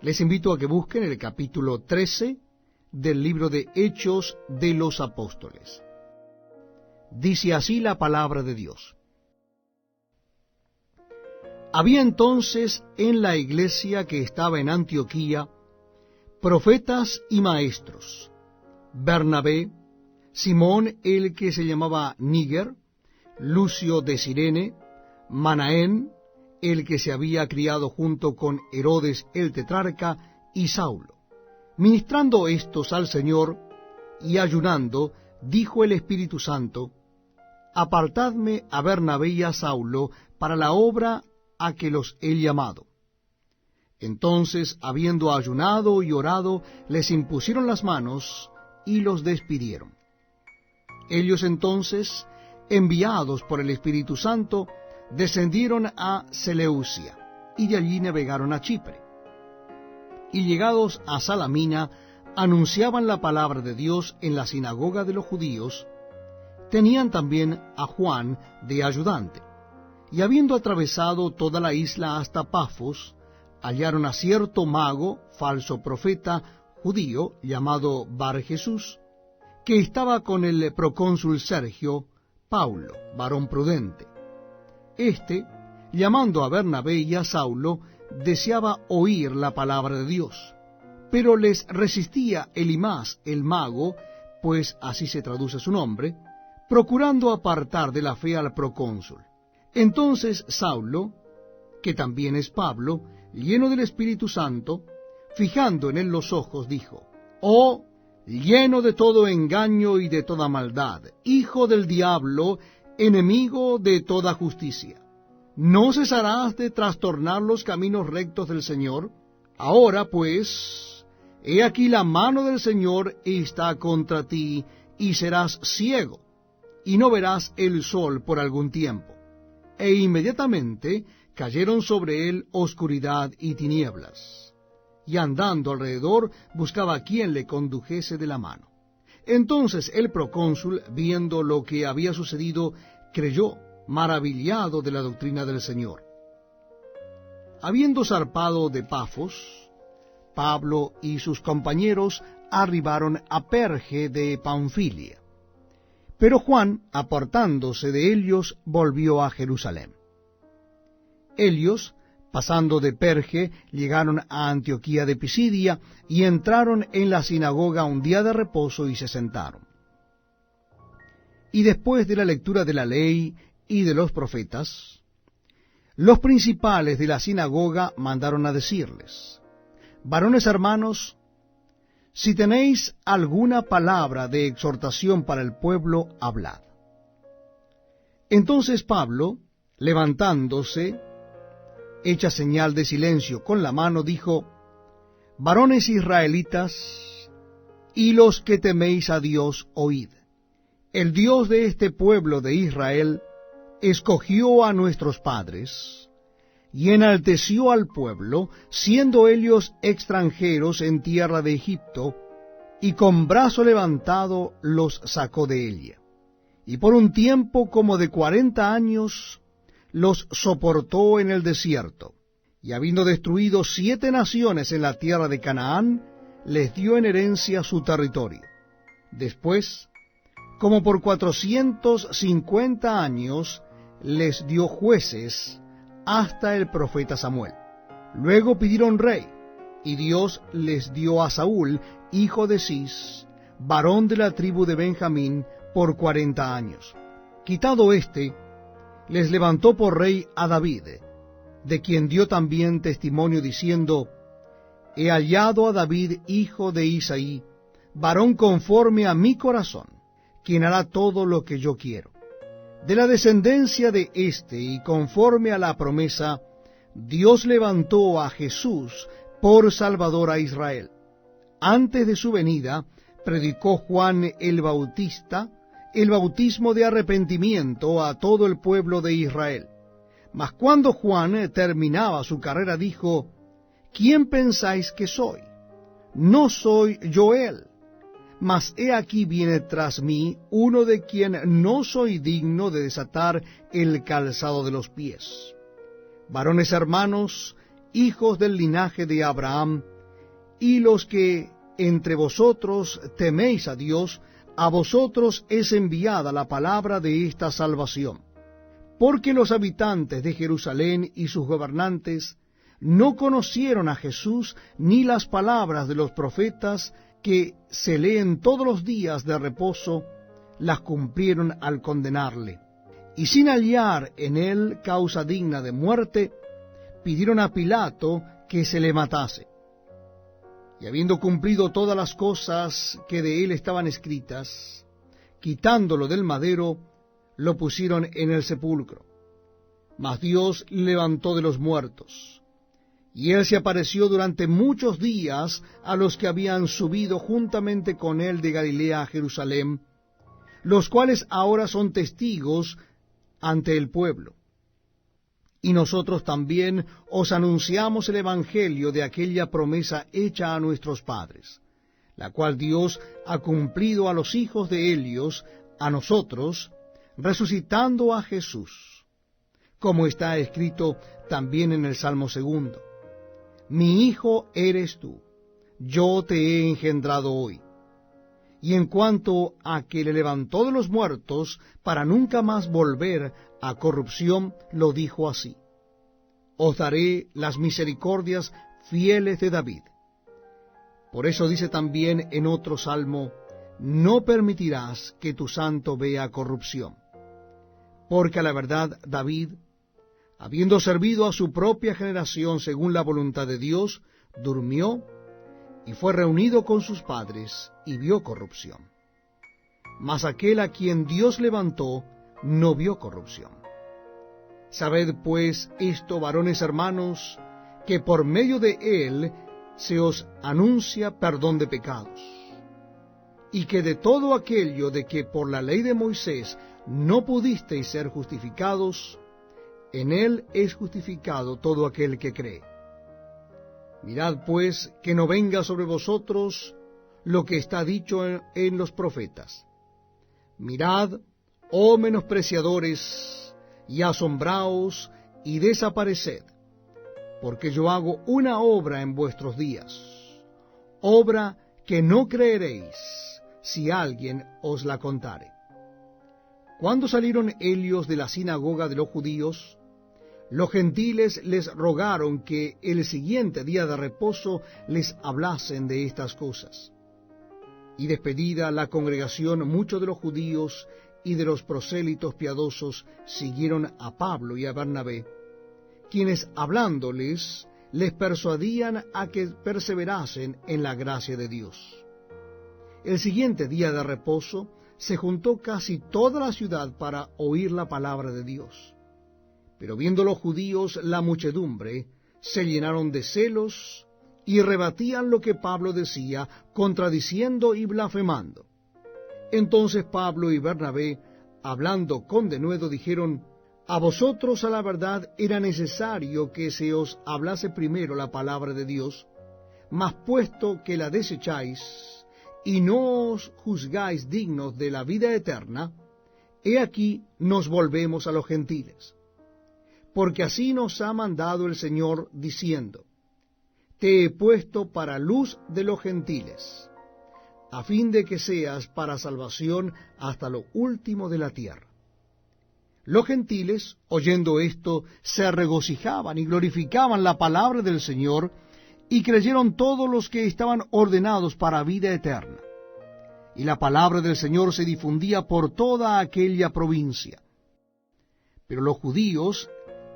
Les invito a que busquen el capítulo 13 del libro de Hechos de los Apóstoles. Dice así la palabra de Dios. Había entonces en la iglesia que estaba en Antioquía profetas y maestros: Bernabé, Simón el que se llamaba Níger, Lucio de Cirene, Manaén, el que se había criado junto con Herodes el tetrarca, y Saulo. Ministrando estos al Señor y ayunando, dijo el Espíritu Santo: Apartadme a Bernabé y a Saulo para la obra a que los he llamado. Entonces, habiendo ayunado y orado, les impusieron las manos y los despidieron. Ellos entonces, enviados por el Espíritu Santo, descendieron a Seleucia, y de allí navegaron a Chipre. Y llegados a Salamina, anunciaban la palabra de Dios en la sinagoga de los judíos. Tenían también a Juan de ayudante. Y habiendo atravesado toda la isla hasta Pafos, hallaron a cierto mago, falso profeta, judío, llamado Bar Jesús, que estaba con el procónsul Sergio Paulo, varón prudente. Este, llamando a Bernabé y a Saulo, deseaba oír la palabra de Dios, pero les resistía Elimas el mago, pues así se traduce su nombre, procurando apartar de la fe al procónsul. Entonces Saulo, que también es Pablo, lleno del Espíritu Santo, fijando en él los ojos, dijo: «Oh, lleno de todo engaño y de toda maldad, hijo del diablo, enemigo de toda justicia, ¿no cesarás de trastornar los caminos rectos del Señor? Ahora, pues, he aquí la mano del Señor está contra ti, y serás ciego, y no verás el sol por algún tiempo». E inmediatamente cayeron sobre él oscuridad y tinieblas, y andando alrededor buscaba a quien le condujese de la mano. Entonces el procónsul, viendo lo que había sucedido, creyó, maravillado de la doctrina del Señor. Habiendo zarpado de Pafos, Pablo y sus compañeros arribaron a Perge de Panfilia. Pero Juan, apartándose de ellos, volvió a Jerusalén. Ellos, pasando de Perge, llegaron a Antioquía de Pisidia, y entraron en la sinagoga un día de reposo, y se sentaron. Y después de la lectura de la ley y de los profetas, los principales de la sinagoga mandaron a decirles: «Varones hermanos, si tenéis alguna palabra de exhortación para el pueblo, hablad». Entonces Pablo, levantándose, hecha señal de silencio con la mano, dijo: «Varones israelitas, y los que teméis a Dios, oíd. El Dios de este pueblo de Israel escogió a nuestros padres, y enalteció al pueblo, siendo ellos extranjeros en tierra de Egipto, y con brazo levantado los sacó de ella. Y por un tiempo como de 40 años los soportó en el desierto, y habiendo destruido 7 naciones en la tierra de Canaán, les dio en herencia su territorio. Después, como por 450 años, les dio jueces hasta el profeta Samuel. Luego pidieron rey, y Dios les dio a Saúl, hijo de Cis, varón de la tribu de Benjamín, por 40 años. Quitado éste, les levantó por rey a David, de quien dio también testimonio diciendo: «He hallado a David, hijo de Isaí, varón conforme a mi corazón, quien hará todo lo que yo quiero». De la descendencia de éste, y conforme a la promesa, Dios levantó a Jesús por Salvador a Israel. Antes de su venida, predicó Juan el Bautista el bautismo de arrepentimiento a todo el pueblo de Israel. Mas cuando Juan terminaba su carrera, dijo: «¿Quién pensáis que soy? No soy yo él, mas he aquí viene tras mí uno de quien no soy digno de desatar el calzado de los pies. Varones hermanos, hijos del linaje de Abraham, y los que entre vosotros teméis a Dios, a vosotros es enviada la palabra de esta salvación. Porque los habitantes de Jerusalén y sus gobernantes no conocieron a Jesús ni las palabras de los profetas que se leen todos los días de reposo, las cumplieron al condenarle. Y sin hallar en él causa digna de muerte, pidieron a Pilato que se le matase. Y habiendo cumplido todas las cosas que de él estaban escritas, quitándolo del madero, lo pusieron en el sepulcro. Mas Dios le levantó de los muertos, y él se apareció durante muchos días a los que habían subido juntamente con él de Galilea a Jerusalén, los cuales ahora son testigos ante el pueblo. Y nosotros también os anunciamos el evangelio de aquella promesa hecha a nuestros padres, la cual Dios ha cumplido a los hijos de Helios, a nosotros, resucitando a Jesús, como está escrito también en el Salmo 2. Mi hijo eres tú, yo te he engendrado hoy. Y en cuanto a que le levantó de los muertos para nunca más volver a corrupción, lo dijo así: os daré las misericordias fieles de David. Por eso dice también en otro salmo: no permitirás que tu santo vea corrupción. Porque a la verdad David, habiendo servido a su propia generación según la voluntad de Dios, durmió y fue reunido con sus padres y vio corrupción. Mas aquel a quien Dios levantó no vio corrupción. Sabed pues esto, varones hermanos, que por medio de él se os anuncia perdón de pecados, y que de todo aquello de que por la ley de Moisés no pudisteis ser justificados, en él es justificado todo aquel que cree. Mirad pues que no venga sobre vosotros lo que está dicho en los profetas: mirad, oh menospreciadores, y asombraos y desapareced, porque yo hago una obra en vuestros días, obra que no creeréis si alguien os la contare. Cuando salieron Helios de la sinagoga de los judíos, los gentiles les rogaron que el siguiente día de reposo les hablasen de estas cosas. Y despedida la congregación, muchos de los judíos y de los prosélitos piadosos siguieron a Pablo y a Bernabé, quienes hablándoles les persuadían a que perseverasen en la gracia de Dios. El siguiente día de reposo se juntó casi toda la ciudad para oír la palabra de Dios. Pero viendo los judíos la muchedumbre, se llenaron de celos y rebatían lo que Pablo decía, contradiciendo y blasfemando. Entonces Pablo y Bernabé, hablando con denuedo, dijeron: a vosotros a la verdad era necesario que se os hablase primero la palabra de Dios, mas puesto que la desecháis y no os juzgáis dignos de la vida eterna, he aquí nos volvemos a los gentiles. Porque así nos ha mandado el Señor, diciendo: te he puesto para luz de los gentiles, a fin de que seas para salvación hasta lo último de la tierra. Los gentiles, oyendo esto, se regocijaban y glorificaban la palabra del Señor, y creyeron todos los que estaban ordenados para vida eterna. Y la palabra del Señor se difundía por toda aquella provincia. Pero los judíos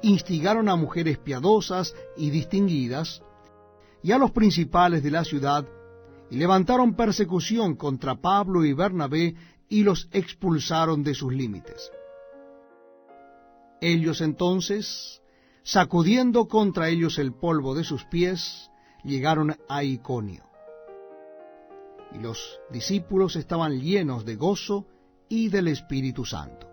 instigaron a mujeres piadosas y distinguidas, y a los principales de la ciudad, y levantaron persecución contra Pablo y Bernabé, y los expulsaron de sus límites. Ellos entonces, sacudiendo contra ellos el polvo de sus pies, llegaron a Iconio. Y los discípulos estaban llenos de gozo y del Espíritu Santo.